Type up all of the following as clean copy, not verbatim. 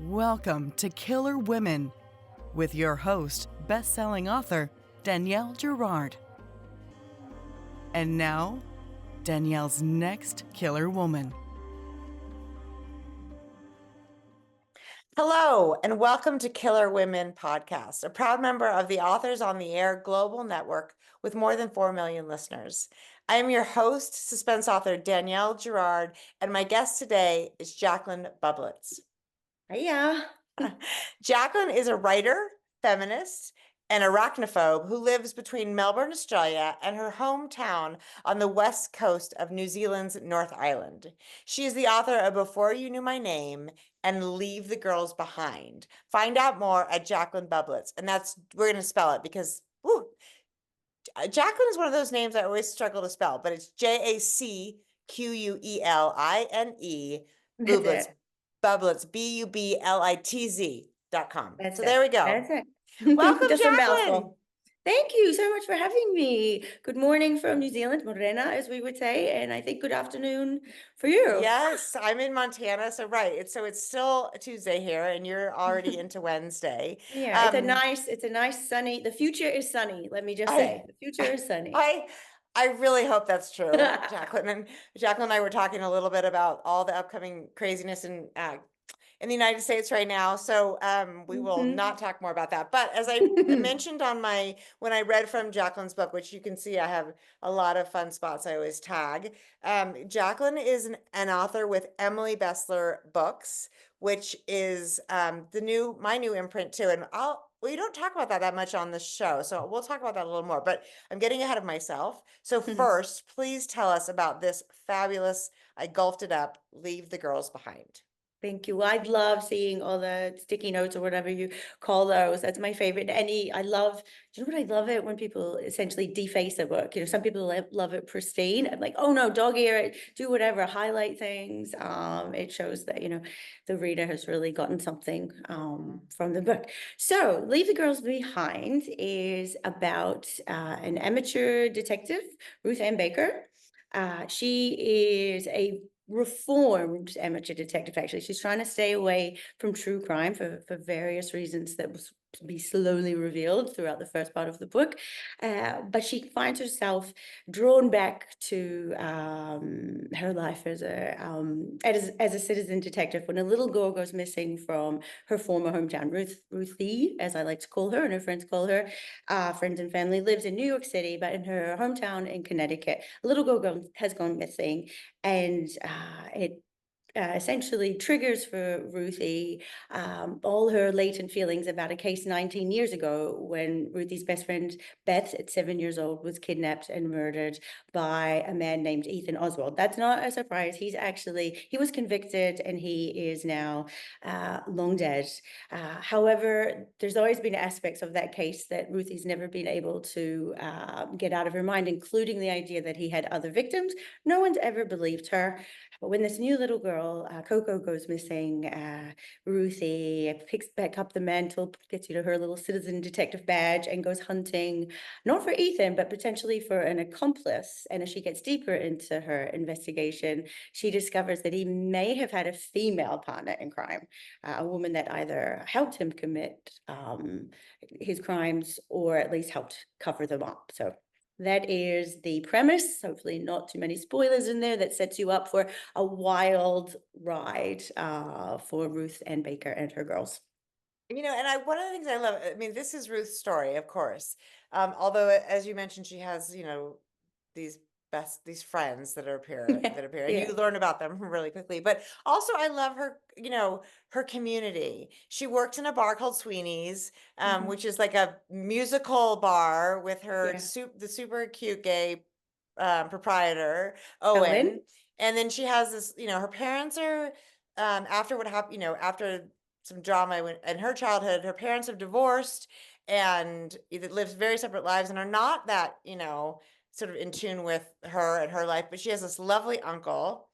Welcome to Killer Women with your host, best-selling author Danielle Girard. And now, Danielle's next killer woman. Hello, and welcome to Killer Women Podcast, a proud member of the Authors on the Air global network with more than 4 million listeners. I am your host, suspense author Danielle Girard, and my guest today is Jacqueline Bublitz. Hiya. Jacqueline is a writer, feminist, and arachnophobe who lives between Melbourne, Australia, and her hometown on the west coast of New Zealand's North Island. She is the author of Before You Knew My Name and Leave the Girls Behind. Find out more at Jacqueline Bublitz, and we're going to spell it because Jacqueline is one of those names I always struggle to spell, but it's Jacqueline Bublitz. Bublitz, Bublitz.com. That's So it. there we go. That's it. Welcome, Just Jacqueline. a mouthful. Thank you so much for having me. Good morning from New Zealand, Morena, as we would say, and I think good afternoon for you. Yes, I'm in Montana, so right. It's still Tuesday here, and you're already into Wednesday. Yeah, it's a nice sunny. The future is sunny. Let me just say, the future is sunny. I really hope that's true, Jacqueline. And Jacqueline and I were talking a little bit about all the upcoming craziness in the United States right now. So we will not talk more about that. But as I mentioned when I read from Jacqueline's book, which you can see, I have a lot of fun spots I always tag. Jacqueline is an author with Emily Bessler Books, which is my new imprint too. And we don't talk about that much on the show, so we'll talk about that a little more, but I'm getting ahead of myself. So first, please tell us about this fabulous, I gulped it up, Leave the Girls Behind. Thank you. I love seeing all the sticky notes or whatever you call those. That's my favorite. Do you know what I love it when people essentially deface a book? Some people love it pristine. I'm like, oh no, dog ear it, do whatever, highlight things. It shows that, the reader has really gotten something from the book. So Leave the Girls Behind is about an amateur detective, Ruth Ann Baker. She is a reformed amateur detective. Actually, she's trying to stay away from true crime for various reasons that will be slowly revealed throughout the first part of the book, but she finds herself drawn back to her life as a citizen detective when a little girl goes missing from her former hometown. Ruthie, as I like to call her and her friends call her, friends and family, lives in New York City, but in her hometown in Connecticut, a little girl has gone missing, and it essentially triggers for Ruthie all her latent feelings about a case 19 years ago when Ruthie's best friend Beth, at 7 years old, was kidnapped and murdered by a man named Ethan Oswald. That's not a surprise. He was convicted and he is now long dead. However, there's always been aspects of that case that Ruthie's never been able to get out of her mind, including the idea that he had other victims. No one's ever believed her. But when this new little girl, Coco, goes missing, Ruthie picks back up the mantle, gets her little citizen detective badge, and goes hunting, not for Ethan, but potentially for an accomplice. And as she gets deeper into her investigation, she discovers that he may have had a female partner in crime, a woman that either helped him commit his crimes or at least helped cover them up. So that is the premise. Hopefully not too many spoilers in there. That sets you up for a wild ride for Ruth Ann Baker and her girls. And one of the things I love, this is Ruth's story, of course. Although, as you mentioned, she has, these friends that appear, and you learn about them really quickly. But also, I love her, her community. She worked in a bar called Sweeney's, which is like a musical bar with the super cute gay proprietor, Owen. And then she has this, her parents are, after what happened, after some drama in her childhood, her parents have divorced and lives very separate lives and are not that, sort of in tune with her and her life. But she has this lovely uncle,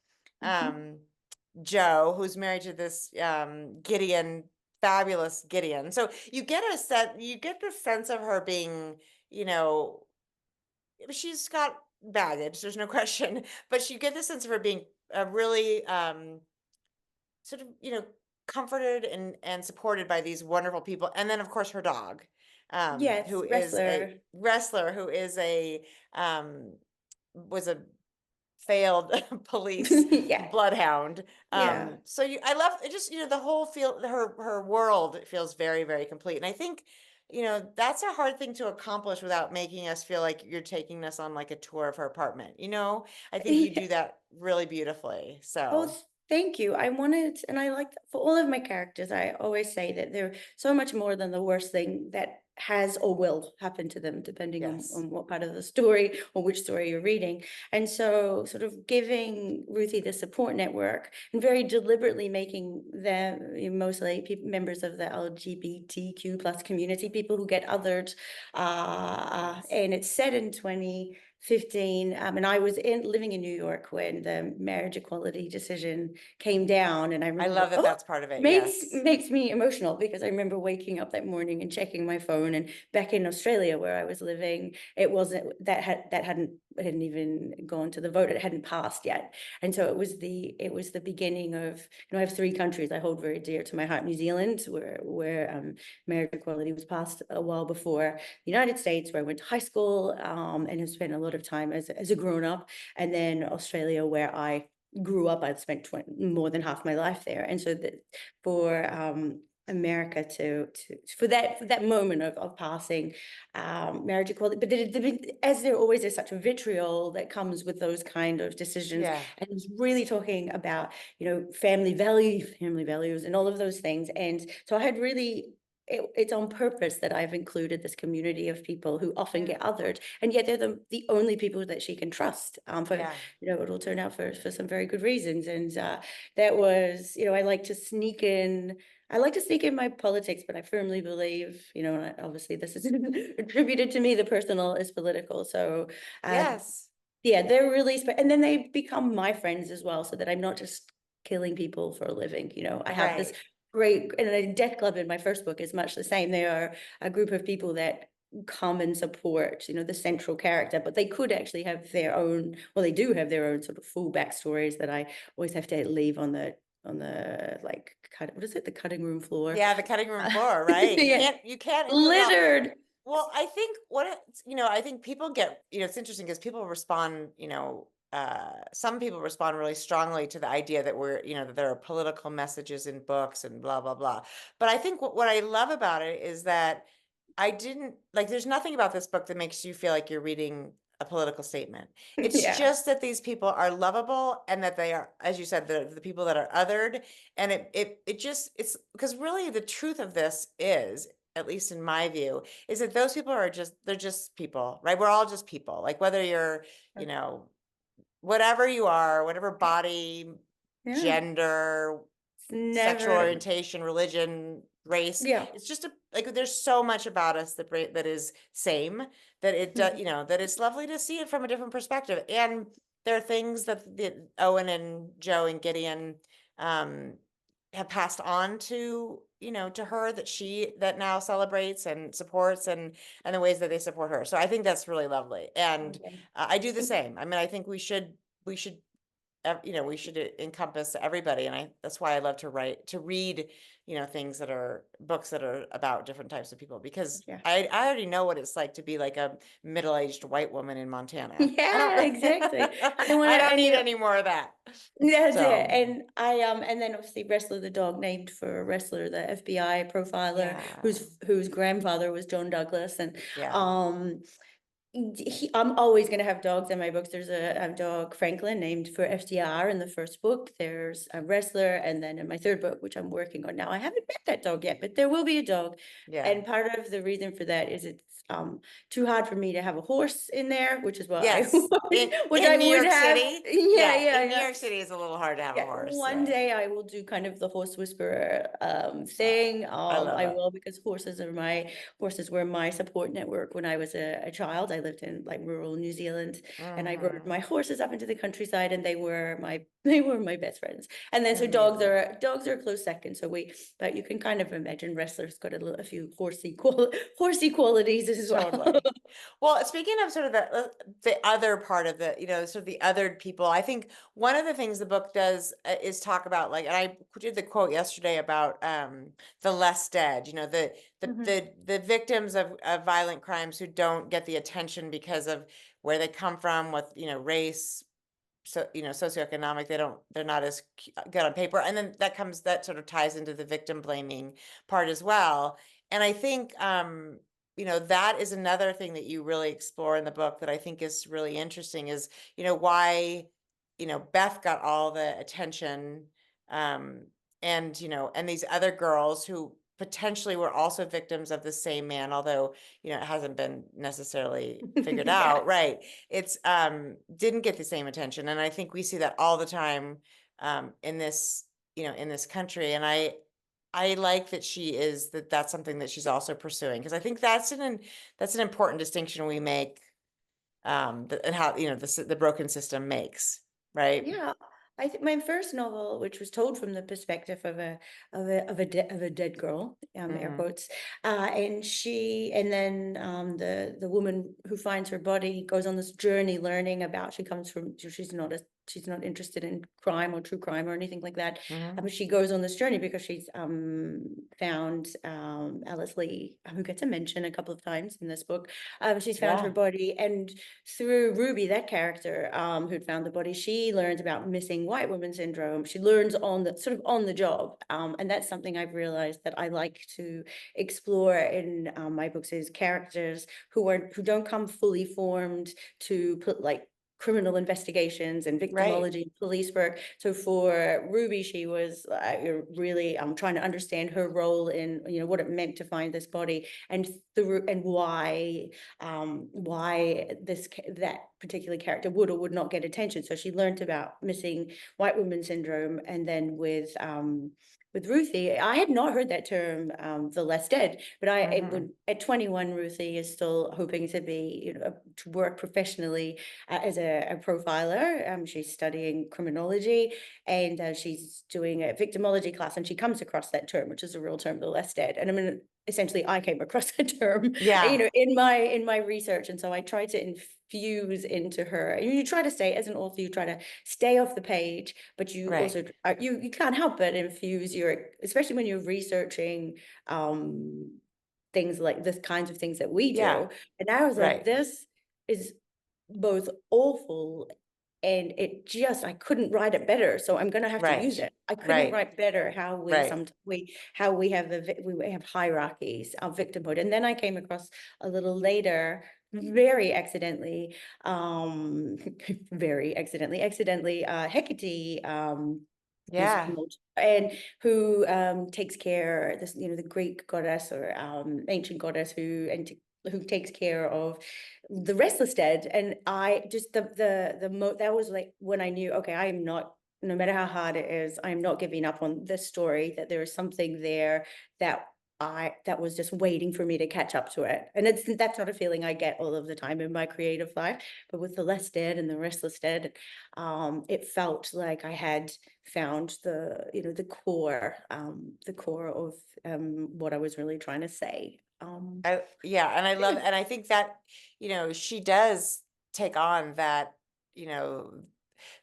Joe, who's married to this fabulous Gideon. So you get the sense of her being, she's got baggage, there's no question, but you get the sense of her being a really sort of, comforted and supported by these wonderful people. And then of course her dog, Yes, who is wrestler. a wrestler, who is was a failed police Yeah, bloodhound. yeah. So I love it, just, the whole her world feels very, very complete. And I think, that's a hard thing to accomplish without making us feel like you're taking us on like a tour of her apartment. I think you do that really beautifully. Oh, So thank you. I wanted, and I like for all of my characters, I always say that they're so much more than the worst thing that has or will happen to them, depending yes. on what part of the story or which story you're reading. And so, sort of giving Ruthie the support network and very deliberately making them mostly members of the LGBTQ plus community, people who get othered. And it's set in 2015, and I was living in New York when the marriage equality decision came down, and I I remember, love that that's part of it. makes Yes. makes me emotional because I remember waking up that morning and checking my phone, and back in Australia where I was living, it wasn't hadn't even gone to the vote, it hadn't passed yet. And so it was the beginning of, I have three countries I hold very dear to my heart: New Zealand, where marriage equality was passed a while before; the United States, where I went to high school, and have spent a lot of time as a grown-up; and then Australia, where I grew up. I've spent more than half my life there. And so that for America for that moment of passing marriage equality, but as there always is such a vitriol that comes with those kind of decisions, Yeah. and he's really talking about family values and all of those things. And so I had really, it's on purpose that I've included this community of people who often get othered, and yet they're the only people that she can trust. Yeah. It'll turn out for some very good reasons. And that was, I like to sneak in. I like to sneak in my politics, but I firmly believe, obviously this isn't attributed to me. The personal is political. So Yes. yeah, they're really, and then they become my friends as well, so that I'm not just killing people for a living. I have this Right. great, and a death club in my first book is much the same. They are a group of people that come and support, the central character, but they could actually have their own, well, they do have their own sort of full backstories that I always have to leave on the like what is it, the cutting room floor? Yeah, the cutting room floor, right? Yeah. You can't include it all. Littered. Well, I think I think people get, it's interesting because people respond, some people respond really strongly to the idea that that there are political messages in books and blah, blah, blah. But I think what I love about it is that there's nothing about this book that makes you feel like you're reading a political statement. It's Yeah. just that these people are lovable, and that they are, as you said, the people that are othered. And it's because really the truth of this is, at least in my view, is that those people they're just people, right? We're all just people. Like whether you're, whatever you are, whatever body, Yeah. gender, It's sexual never. orientation, religion, race. Yeah. It's just there's so much about us that is same, that it does, that it's lovely to see it from a different perspective. And there are things that Owen and Joe and Gideon have passed on to to her, that now celebrates and supports, and the ways that they support her. So I think that's really lovely. And Okay. I do the same. I mean, I think we should we should encompass everybody. And that's why I love to read, things books that are about different types of people, because Yeah. I already know what it's like to be like a middle-aged white woman in Montana. Yeah, exactly. I don't need any more of that. That's So, it. And and then obviously Wrestler the dog, named for Wrestler, the FBI profiler, yeah, whose grandfather was John Douglas. And yeah, I'm always going to have dogs in my books. There's a dog, Franklin, named for FDR in the first book. There's a Wrestler, and then in my third book, which I'm working on now, I haven't met that dog yet, but there will be a dog. yeah. And part of the reason for that is it's too hard for me to have a horse in there, which is what Yes, which in I New would York have. City. Yeah, in New York City, it's a little hard to have a horse. One day I will do kind of the horse whisperer thing. I love I it. will, because horses were my support network when I was a child. I I lived in like rural New Zealand, and I rode Mhm. my horses up into the countryside, and they were my best friends. And then so Amazing. dogs are a close second. But you can kind of imagine wrestlers got a few horsey qualities as well. Totally. Well, speaking of sort of the other part of the, sort of the othered people, I think one of the things the book does is talk about, like, and I did the quote yesterday about the less dead, the victims of violent crimes who don't get the attention because of where they come from, with, race, so, socioeconomic, they're not as good on paper. And then that sort of ties into the victim blaming part as well. And I think, that is another thing that you really explore in the book that I think is really interesting is, why, Beth got all the attention, and, and these other girls who potentially were also victims of the same man, although, it hasn't been necessarily figured Yeah. out. Right. It's, didn't get the same attention. And I think we see that all the time, in this, in this country. And I like that that's something that she's also pursuing, because I think that's an important distinction we make, and how, the broken system makes, right? Yeah, I think my first novel, which was told from the perspective of a dead girl, air Mhm. quotes, and then the woman who finds her body goes on this journey learning about. She's not interested in crime or true crime or anything like that. Mhm. But she goes on this journey because she's found Alice Lee, who gets a mention a couple of times in this book. She's found her Yeah. body, and through Ruby, that character who'd found the body, she learns about missing white woman syndrome. She learns on the job, and that's something I've realized that I like to explore in my books, is characters who don't come fully formed to put like criminal investigations and Right. victimology and police work. So for Ruby, she was really trying to understand her role in what it meant to find this body, and why that particular character would or would not get attention. So she learned about missing white woman syndrome, and then with Ruthie, I had not heard that term, the less dead, but at 21, Ruthie is still hoping to be, to work professionally as a profiler. She's studying criminology, and she's doing a victimology class, and she comes across that term, which is a real term, the less dead. And I mean, essentially, I came across the term, Yeah. in my research, and so I try to infuse into her. You try to stay, as an author, you try to stay off the page, but you Right. also you can't help but infuse especially when you're researching things like this kinds of things that we Yeah. do. And I was like, Right. this is both awful, and I couldn't write it better, so I'm gonna have to use Right. it. I couldn't Right. write better how we Right. we have hierarchies of victimhood. And then I came across a little later, very accidentally, Hecate, who's Yeah. and who takes care, this, the Greek goddess, or ancient goddess, who takes care of the restless dead. And I just that was like when I knew, okay, I am not, no matter how hard it is, I'm not giving up on this story, that there is something there that was just waiting for me to catch up to it. And that's not a feeling I get all of the time in my creative life, but with the less dead and the restless dead, it felt like I had found the core of what I was really trying to say. Yeah, and I love, and I think that, she does take on that,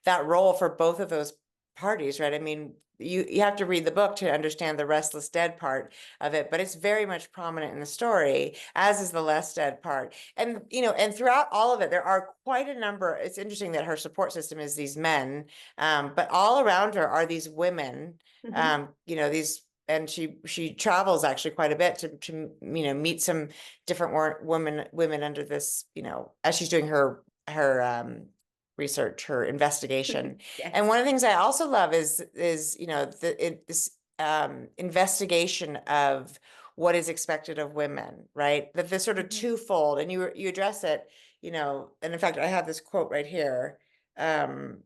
that role for both of those parties, right? I mean, you have to read the book to understand the restless dead part of it, but it's very much prominent in the story, as is the less dead part. And, and throughout all of it, there are quite a number. It's interesting that her support system is these men, but all around her are these women, and she travels actually quite a bit to meet some different women under this, as she's doing her research, her investigation. Yes. And one of the things I also love is this investigation of what is expected of women, right? That this sort of twofold, and you address it, and in fact, I have this quote right here. Well,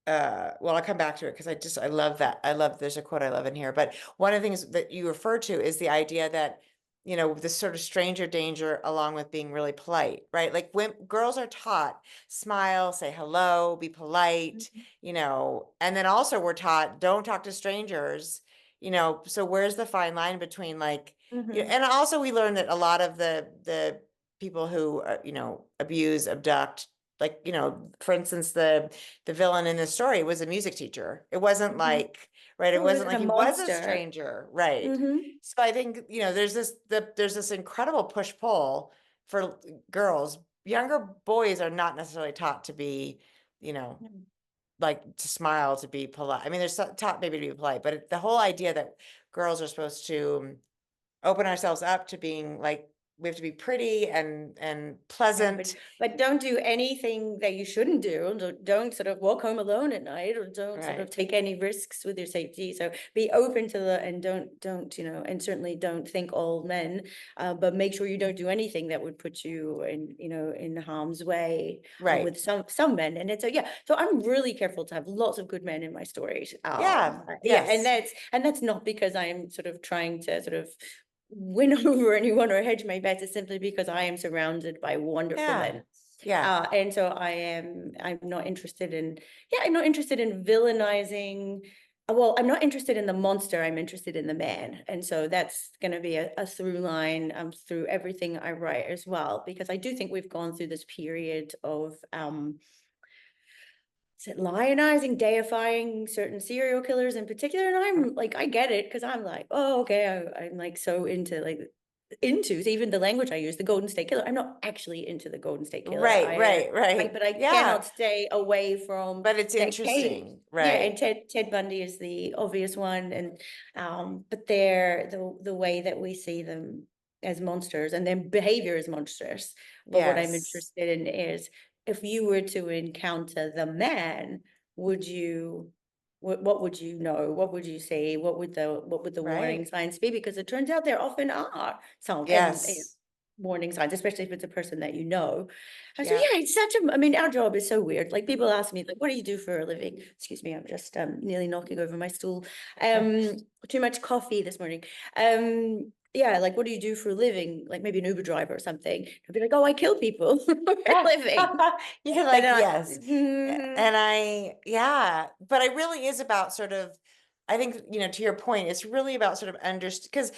I'll come back to it because I love that. There's a quote I love in here, but one of the things that you refer to is the idea that, you know, this sort of stranger danger along with being really polite, right? Like when girls are taught, smile, say hello, be polite, you know, and then also we're taught, don't talk to strangers, you know, so where's the fine line between like, and also we learned that a lot of the people who, you know, abuse, abduct, like, you know, for instance, the villain in this story was a music teacher. It wasn't like, right, it Oh, it wasn't wasn't like a he was a monster. stranger, right? Mm-hmm. So I think, you know, there's this incredible push-pull for girls. Younger boys are not necessarily taught to be, you know, like to smile, to be polite. I mean, they're taught maybe to be polite, but the whole idea that girls are supposed to open ourselves up to being like, we have to be pretty and Yeah, pleasant. but don't do anything that you shouldn't do. Don't sort of walk home alone at night, or don't sort of Right. take any risks with your safety. So be open to the, and don't, you know, and certainly don't think all men, but make sure you don't do anything that would put you in, you know, in harm's way, Right. with some men. And it's so, yeah, so I'm really careful to have lots of good men in my stories. Yeah. Yeah, Yes. and that's not because I'm sort of trying to sort of win over anyone or hedge my bets. Is simply because I am surrounded by wonderful Yeah. men. Yeah. And so I'm not interested in, I'm not interested in villainizing. Well, I'm not interested in the monster. I'm interested in the man. And so that's going to be a through line through everything I write as well, because I do think we've gone through this period of is it lionizing, deifying certain serial killers in particular? And I'm like, I get it, because I'm like, oh, okay, I'm like so into even the language I use, the Golden State Killer. I'm not actually into the Golden State Killer. Right. But I Yeah. cannot stay away from But it's that case. interesting, Yeah, right? and Ted Bundy is the obvious one, and but they're the way that we see them as monsters and their behavior is monstrous. But what I'm Yes. interested in is, if you were to encounter the man, would you, what would you know? What would you say? What would the warning Right. signs be? Because it turns out there often are some, and Yes. warning signs, especially if it's a person that you know. So Yeah. yeah, it's such a, I mean, our job is so weird. Like people ask me, like, what do you do for a living? Excuse me, I'm just nearly knocking over my stool. Too much coffee this morning. Yeah, like, what do you do for a living? Like maybe an Uber driver or something. I'd be like, oh, I kill people for a living. You're And like, I, yes. And yeah, but it really is about sort of, I think, you know, to your point, it's really about sort of understand, because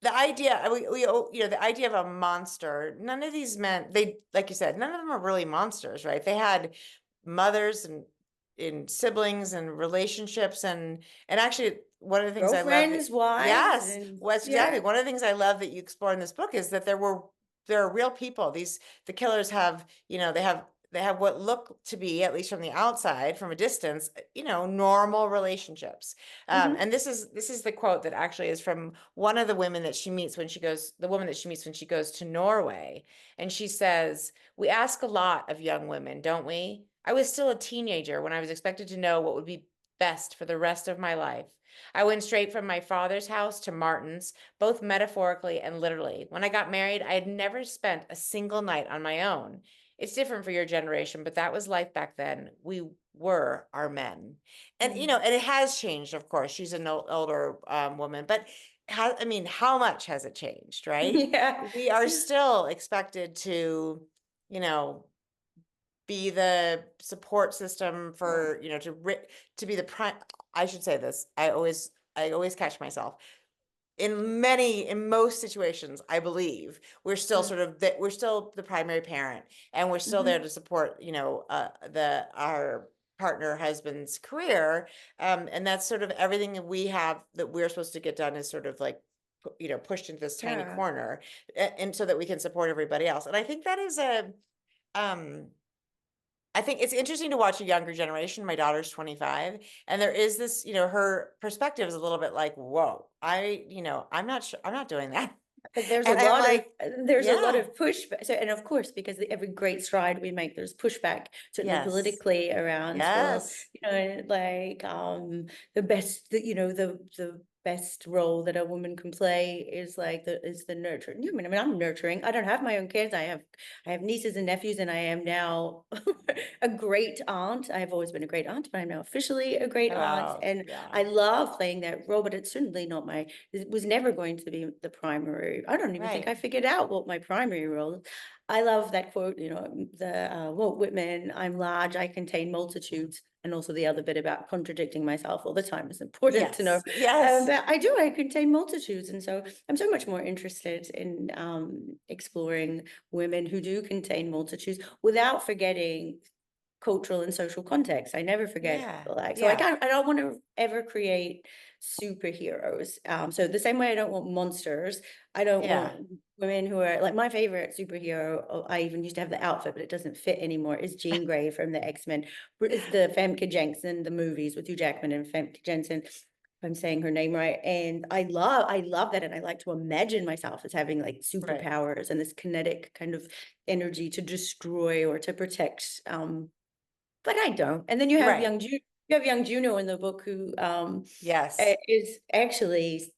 the idea, you know, the idea of a monster, none of these men, they, like you said, none of them are really monsters, right? They had mothers and in siblings and relationships and actually one of the things I love that, girlfriends, wives, yes, and was exactly yeah. one of the things I love that you explore in this book is that there are real people. The killers have, you know, they have what look to be, at least from the outside, from a distance, you know, normal relationships. And this is the quote that actually is from one of the women that she meets when she goes, the woman that she meets when she goes to Norway. And she says, "We ask a lot of young women, don't we? I was still a teenager when I was expected to know what would be best for the rest of my life. I went straight from my father's house to Martin's, both metaphorically and literally. When I got married, I had never spent a single night on my own. It's different for your generation, but that was life back then. We were our men." And, you know, and it has changed, of course. She's an older woman, but I mean, how much has it changed, right? Yeah. We are still expected to, you know, be the support system for, you know, to be the prime. I should say this. I always catch myself. In most situations, I believe we're still sort of that we're still the primary parent and we're still there to support, you know, our partner husband's career. And that's sort of everything that we have that we're supposed to get done is sort of like, you know, pushed into this tiny Yeah. corner and so that we can support everybody else. And I think that is um, I think it's interesting to watch a younger generation. My daughter's 25, and there is this, you know, her perspective is a little bit like, whoa, you know, I'm not sure, I'm not doing that. But there's And I'm like, there's a lot yeah, of pushback. So, and of course, because every great stride we make, there's pushback, certainly yes, politically around, well, yes, you know, like the best, you know, the best role that a woman can play is like the nurturing. I mean, I'm nurturing. I don't have my own kids. I have nieces and nephews, and I am now a great aunt. I've always been a great aunt, but I'm now officially a great aunt, Wow. and Yeah. I love playing that role. But it's certainly not it was never going to be the primary. I don't even think I Right. figured out what my primary role is. I love that quote, the Walt Whitman, "I'm large, I contain multitudes." And also the other bit about contradicting myself all the time is important to know. Yes. Yes. But I contain multitudes. And so I'm so much more interested in exploring women who do contain multitudes without forgetting cultural and social context. I never forget Yeah. like, so Yeah. I don't want to ever create superheroes. So the same way I don't want monsters, I don't Yeah. want women who are like my favorite superhero. I even used to have the outfit, but it doesn't fit anymore. Is Jean Grey from the X-Men. It's the Famke Janssen, the movies with Hugh Jackman and Famke Janssen. If I'm saying her name right. And I love that. And I like to imagine myself as having like Right. superpowers and this kinetic kind of energy to destroy or to protect. But I don't. And then you have Right. young Juno in the book who Yes. is actually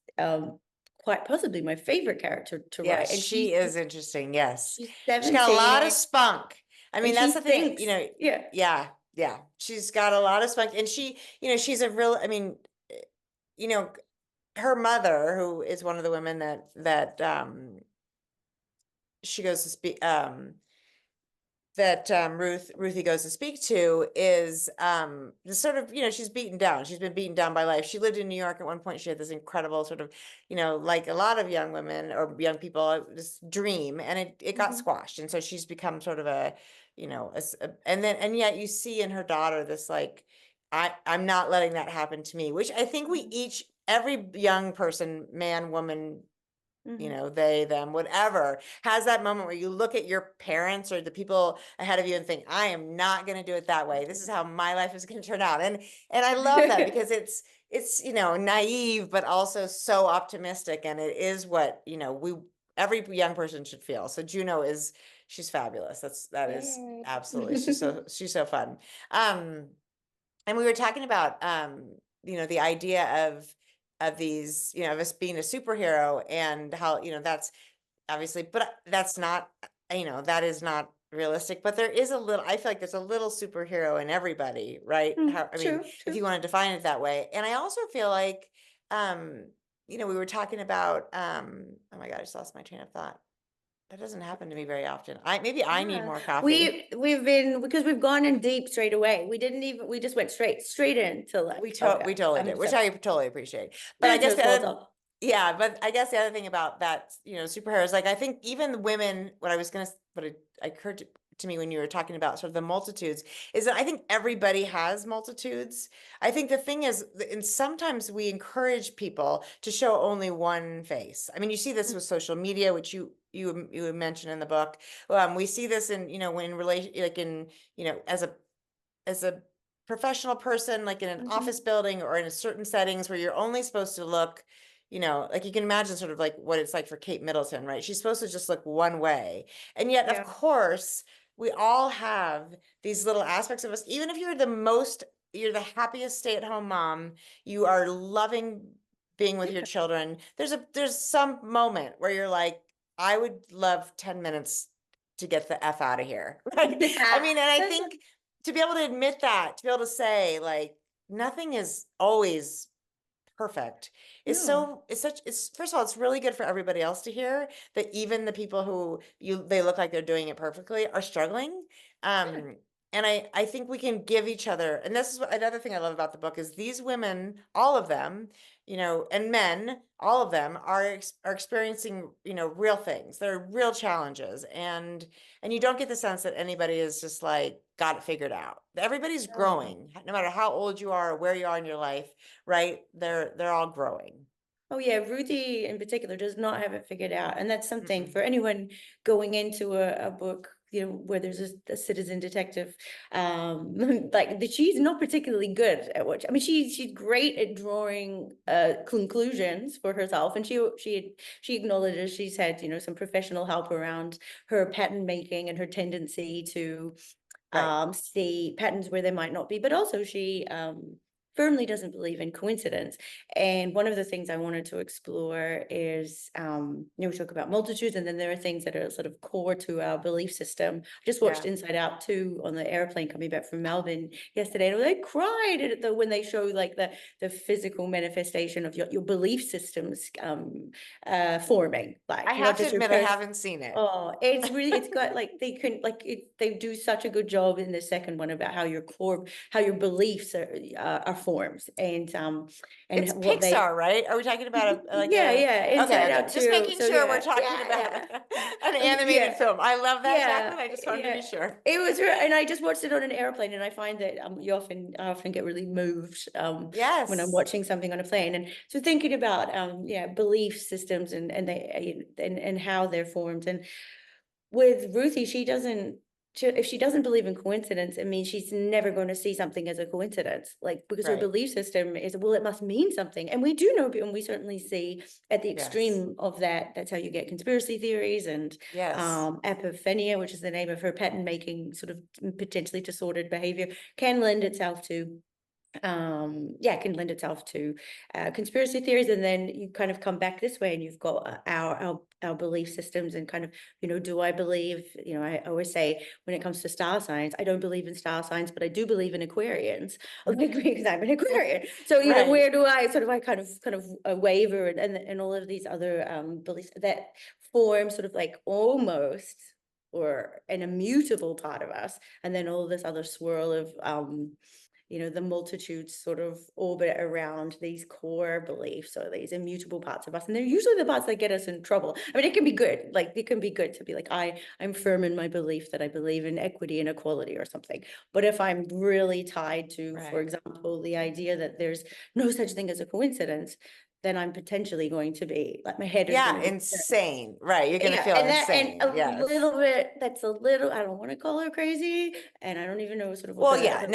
quite possibly my favorite character to write. Yes. And She is interesting. Yes. she's She's got a lot 17 of spunk. I mean, and that's she the thing, thinks, yeah. yeah. Yeah. She's got a lot of spunk, and she's a real, I mean, you know, her mother, who is one of the women that she goes to speak, that Ruthie goes to speak to, is the sort of, she's beaten down. She's been beaten down by life. She lived in New York at one point. She had this incredible sort of, like a lot of young women or young people, this dream, and it got squashed. And so she's become sort of and yet you see in her daughter this like, I'm not letting that happen to me, which I think every young person, man, woman, they, them, whatever, has that moment where you look at your parents or the people ahead of you and think, I am not going to do it that way. This is how my life is going to turn out. And I love that because it's naive, but also so optimistic. And it is what, every young person should feel. So Juno she's fabulous. That is Yay. absolutely, she's so fun. And we were talking about, the idea of these, of us being a superhero and how, that's obviously, but that's not, that is not realistic, but there is I feel like there's a little superhero in everybody, right? True. If you want to define it that way. And I also feel like, we were talking about, oh my God, I just lost my train of thought. That doesn't happen to me very often. Maybe I need more coffee. We've been, because we've gone in deep straight away. We just went straight into like, We totally did, which I totally appreciate. But I guess yeah, but I guess the other thing about that, superheroes, like I think even women, what it occurred to me when you were talking about sort of the multitudes, is that I think everybody has multitudes. I think the thing is, and sometimes we encourage people to show only one face. I mean, you see this with social media, which you mentioned in the book. We see this in, when relation, like in, as a professional person, like in an office building or in a certain settings where you're only supposed to look, like you can imagine sort of like what it's like for Kate Middleton, right? She's supposed to just look one way. And yet, of course, we all have these little aspects of us, even if you're the happiest stay-at-home mom, you are loving being with your children. There's some moment where you're like, I would love 10 minutes to get the F out of here. Right? I mean, and I think to be able to admit that, to be able to say like, nothing is always perfect is first of all, it's really good for everybody else to hear that even the people who they look like they're doing it perfectly are struggling. And I think we can give each other, and this is another thing I love about the book is these women, all of them, and men, all of them are experiencing, real things. They're real challenges. And you don't get the sense that anybody is just like got it figured out. Everybody's growing, no matter how old you are or where you are in your life, right? They're all growing. Oh yeah, Ruthie in particular does not have it figured out. And that's something for anyone going into a book, where there's a citizen detective, like she's not particularly good at what, I mean, she's great at drawing conclusions for herself. And she acknowledges she's had, some professional help around her pattern making and her tendency to see patterns where there might not be, but also she firmly doesn't believe in coincidence. And one of the things I wanted to explore is, we talk about multitudes, and then there are things that are sort of core to our belief system. I just watched Yeah. Inside Out 2 on the airplane coming back from Melbourne yesterday, and I cried when they show like the physical manifestation of your belief systems forming. Like, I not have to just your admit, I haven't seen it. Oh, it's really, it's got like, they do such a good job in the second one about how your beliefs are formed, and It's what they, Pixar, right? Are we talking about yeah, Inside Out Just too. making So sure we're yeah, talking about an animated film. I love that, Jacqueline. I just wanted to be sure. It was, and I just watched it on an airplane, and I find that I often get really moved when I'm Yes. watching something on a plane. And so thinking about belief systems and how they're formed. And with Ruthie, if she doesn't believe in coincidence, it means she's never going to see something as a coincidence, like, because her Right. belief system is, well, it must mean something. And we do know, and we certainly see at the Yes. extreme of that, that's how you get conspiracy theories and Yes. epiphania, which is the name of her pattern making sort of potentially disordered behavior, can lend itself to conspiracy theories. And then you kind of come back this way, and you've got our belief systems, and kind of, do I believe, I always say, when it comes to star signs, I don't believe in star signs, but I do believe in Aquarians, like, because I'm an Aquarian. So Right. where do I kind of waver, and all of these other beliefs that form sort of like almost or an immutable part of us, and then all this other swirl of the multitudes sort of orbit around these core beliefs, or these immutable parts of us. And they're usually the parts that get us in trouble. I mean, it can be good. Like, it can be good to be like, I'm firm in my belief that I believe in equity and equality or something. But if I'm really tied to, for example, the idea that there's no such thing as a coincidence, then I'm potentially going to be like, my head is going to be insane. Right. You're going to feel insane. And a little bit, that's a little, I don't want to call her crazy, and I don't even know sort of what she's a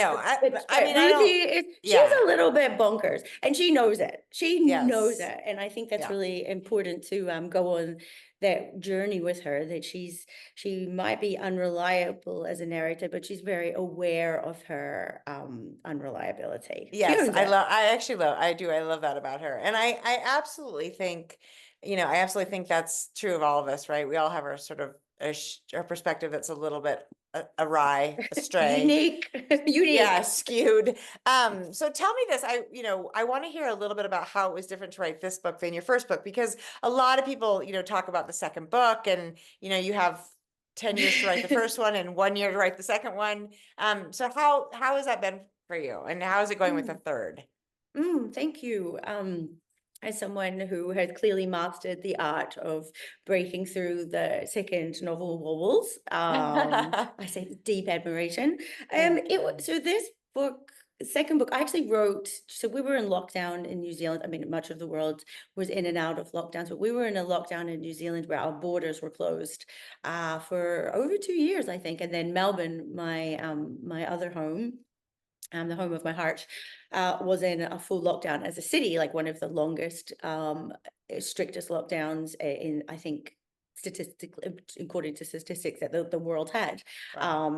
little bit bonkers, and she knows it. She knows it. And I think that's really important to go on that journey with her, that she might be unreliable as a narrator, but she's very aware of her unreliability. Yes, I love that about her. And I absolutely think, that's true of all of us, right? We all have our sort of our perspective that's a little bit awry, astray. Unique. Yeah, skewed. So tell me this, I want to hear a little bit about how it was different to write this book than your first book, because a lot of people, talk about the second book, and, you have 10 years to write the first one and 1 year to write the second one. So how has that been for you, and how is it going with the third? Thank you. As someone who has clearly mastered the art of breaking through the second novel walls, I say deep admiration. So this book, second book, I actually wrote, so we were in lockdown in New Zealand. I mean, much of the world was in and out of lockdowns, but we were in a lockdown in New Zealand where our borders were closed for over 2 years, I think. And then Melbourne, my other home, the home of my heart, was in a full lockdown as a city, like one of the longest, strictest lockdowns in, I think, according to statistics that the world had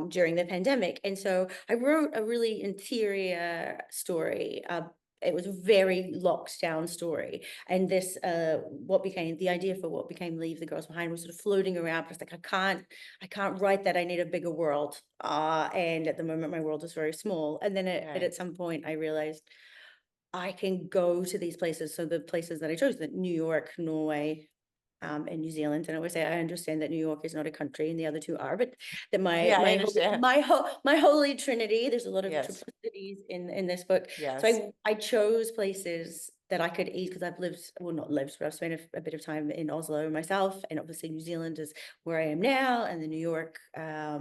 during the pandemic. And so I wrote a really interior story. It was a very locked down story. And this, the idea for what became Leave the Girls Behind was sort of floating around. I was like, I can't write that. I need a bigger world. And at the moment, my world is very small. And then at some point, I realized I can go to these places. So the places that I chose, that New York, Norway, in New Zealand. And I always say, I understand that New York is not a country and the other two are, but that my holy trinity, there's a lot of triplicities in this book. So I chose places that I could eat, because I've not lived, but I've spent a bit of time in Oslo myself, and obviously New Zealand is where I am now, and the New York, I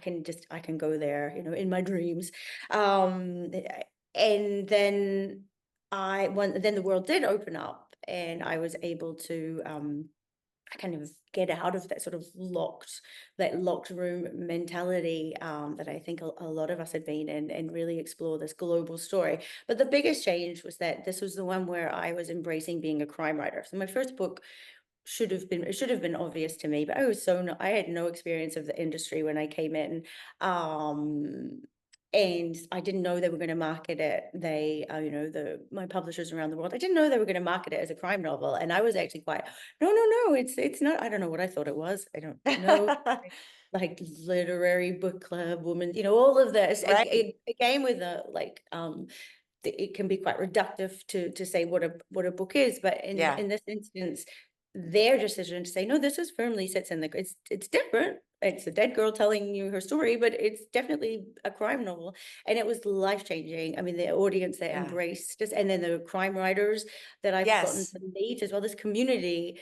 can go there, in my dreams. And then then the world did open up, and I was able to kind of get out of that sort of locked room mentality that I think a lot of us had been in, and really explore this global story. But the biggest change was that this was the one where I was embracing being a crime writer. So my first book should have been obvious to me, but I had no experience of the industry when I came in. And I didn't know they were going to market it. They, my publishers around the world, I didn't know they were going to market it as a crime novel. And I was actually quite, no, it's not. I don't know what I thought it was. I don't know. Like literary book club woman, all of this. Right. Again, with it can be quite reductive to say what a book is, but Yeah. in this instance, their decision to say no, this is firmly sits in it's different. It's a dead girl telling you her story, but it's definitely a crime novel, and it was life-changing. I mean, the audience that Yeah. embraced this, and then the crime writers that I've gotten Yes. to meet as well. This community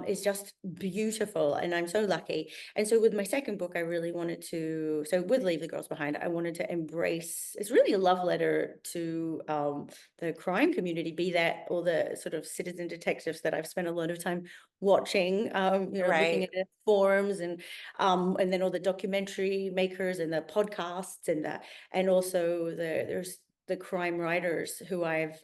is just beautiful, and I'm so lucky. And so with my second book, I really wanted to, so with Leave the Girls Behind, I wanted to embrace, it's really a love letter to the crime community, be that all the sort of citizen detectives that I've spent a lot of time watching, looking Right. at the forums, and then all the documentary makers and the podcasts and also there's the crime writers who I've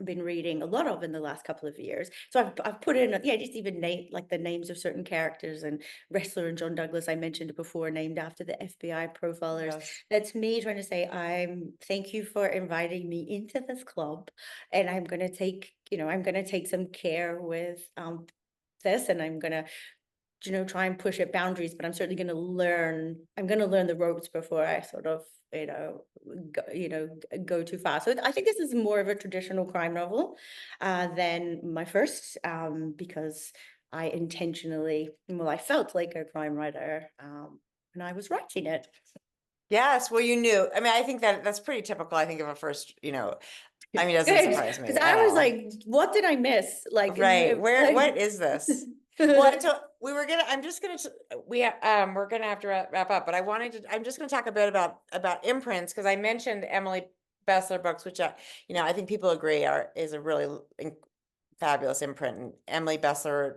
been reading a lot of in the last couple of years. So I've put in, just even like the names of certain characters, and Wrestler and John Douglas, I mentioned before, named after the FBI profilers. Yes. That's me trying to say, thank you for inviting me into this club, and I'm going to take, some care with this, and I'm going to try and push at boundaries, but I'm certainly going to learn. I'm going to learn the ropes before I sort of, go too far. So I think this is more of a traditional crime novel than my first, because I intentionally, I felt like a crime writer when I was writing it. Yes. Well, you knew. I mean, I think that's pretty typical. I think of a first, it doesn't surprise me Because at I was all. like, what did I miss? Like, Right. What is this? Well, so we're gonna have to wrap up, but I'm just gonna talk a bit about imprints, because I mentioned Emily Bessler books, which I think people agree is a really fabulous imprint. And Emily Bessler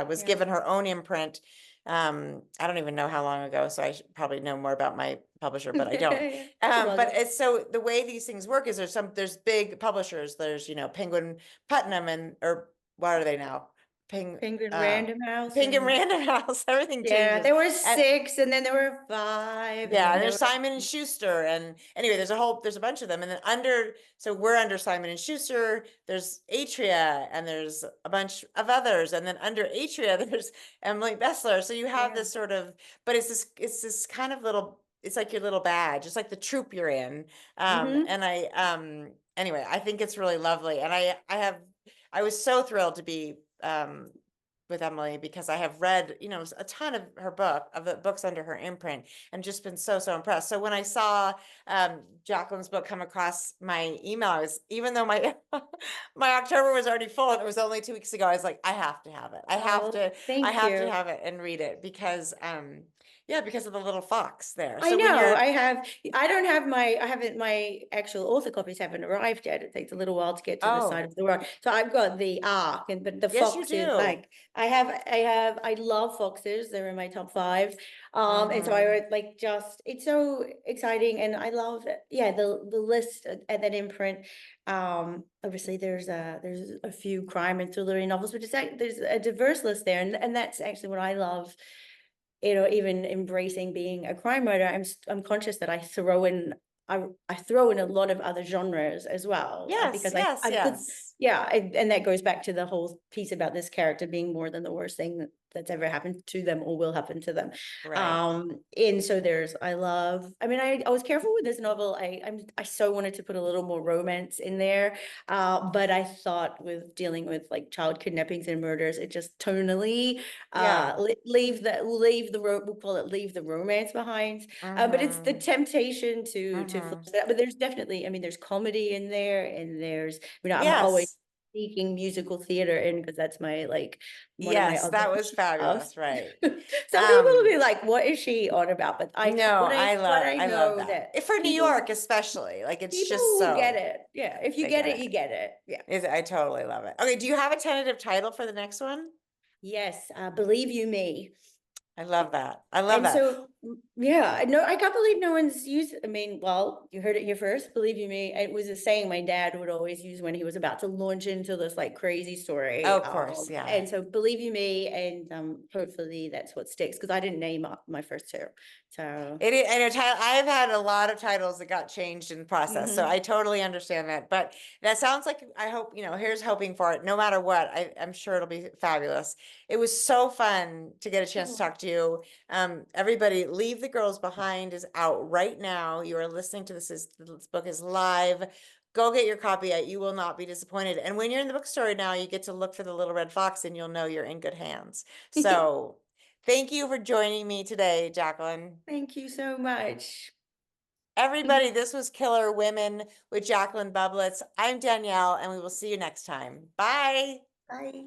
was given her own imprint. I don't even know how long ago, so I should probably know more about my publisher, but I don't. But it's so the way these things work is there's big publishers. There's Penguin Putnam or what are they now? Penguin Random House. Penguin Random House. Everything changes. Yeah, there were 6, and then there were 5. Yeah, and there's Simon and Schuster, and anyway, there's a bunch of them, and then we're under Simon and Schuster. There's Atria, and there's a bunch of others, and then under Atria, there's Emily Bessler. So you have this sort of, but it's this kind of little. It's like your little badge. It's like the troop you're in. And anyway, I think it's really lovely, and I was so thrilled to be with Emily, because I have read, a ton of the books under her imprint, and just been so impressed. So when I saw Jacqueline's book come across my email, even though my my October was already full and it was only 2 weeks ago, I was like, I have to have it. I have to have it and read it, because because of the little fox there. I So know. I haven't, my actual author copies haven't arrived yet. It takes a little while to get to the side of the road. So I've got the arc, but the Yes, you fox is do. like, I love foxes. They're in my top 5. And so I would it's so exciting, and I love the list and that imprint. Obviously there's a few crime and thriller novels, but there's a diverse list there, and that's actually what I love. Even embracing being a crime writer, I'm conscious that I throw in a lot of other genres as well. Because and that goes back to the whole piece about this character being more than the worst thing that's ever happened to them or will happen to them. Right. And so I was careful with this novel. I so wanted to put a little more romance in there, but I thought with dealing with like child kidnappings and murders, it just tonally leave the romance behind. But it's the temptation to but there's definitely, there's comedy in there, and I'm always seeking musical theater in, because that's my one of my other that was fabulous. loves. Right. Some people will be like, what is she on about? But I love that for New York especially, it's just so get it. Yeah, if you get it, you get it. Yeah, I totally love it. Okay, do you have a tentative title for the next one? Yes, Believe You Me. I love that. I love that. So Yeah, no, I can't believe no one's used, I mean, well, you heard it here first, believe you me. It was a saying my dad would always use when he was about to launch into this like crazy story. Oh, of course, yeah. And so believe you me, and hopefully that's what sticks, because I didn't name my first two. So It is, I know I've had a lot of titles that got changed in the process, so Mhm. I totally understand that. But that sounds like, I hope, here's hoping for it. No matter what, I'm sure it'll be fabulous. It was so fun to get a chance to Oh. talk to you. Everybody, Leave the Girls Behind is out right now. You are listening to this book is live. Go get your copy. You will not be disappointed. And when you're in the bookstore now, you get to look for the Little Red Fox, and you'll know you're in good hands. So. Thank you for joining me today, Jacqueline. Thank you so much. Everybody, this was Killer Women with Jacqueline Bublitz. I'm Danielle, and we will see you next time. Bye. Bye.